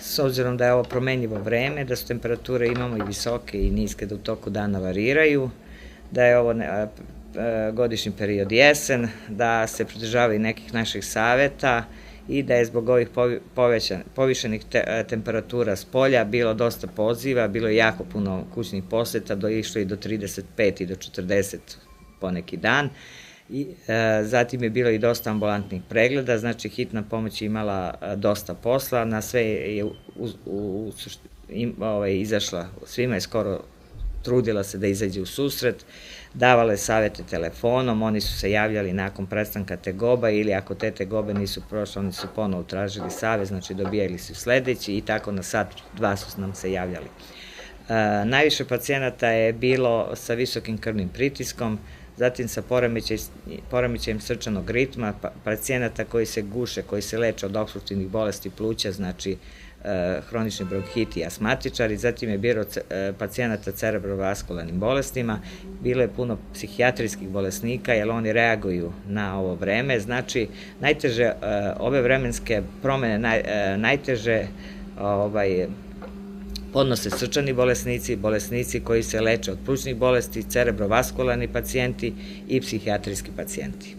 s obzirom da je ovo promenljivo vreme, da su temperature imamo i visoke i niske, da u toku dana variraju, da je ovo godišnji period jesen, da se pridržavaju nekih naših saveta i da je zbog ovih povišenih temperatura s polja bilo dosta poziva, bilo je jako puno kućnih poseta, išlo i do 35 i do 40 poneki dan. Zatim je bilo i dosta ambulantnih pregleda, znači hitna pomoć je imala dosta posla, na sve je izašla, svima je skoro trudila se da izađe u susret, davala je savete telefonom, oni su se javljali nakon prestanka tegoba ili ako te tegobe nisu prošle, oni su ponovo tražili savet, znači dobijali su sledeći i tako na sat, dva su nam se javljali. Najviše pacijenata je bilo sa visokim krvnim pritiskom, zatim sa poremećajem srčanog ritma, pacijenata koji se guše, koji se leče od opstruktivnih bolesti pluća, znači hronični bronhiti i asmatičari, zatim je bilo pacijenata cerebrovaskularnim bolestima, bilo je puno psihijatrijskih bolesnika, jer oni reaguju na ovo vreme, znači najteže ove vremenske promene, najteže podnose srčani bolesnici, bolesnici koji se leče od plućnih bolesti, cerebrovaskularni pacijenti i psihijatrijski pacijenti.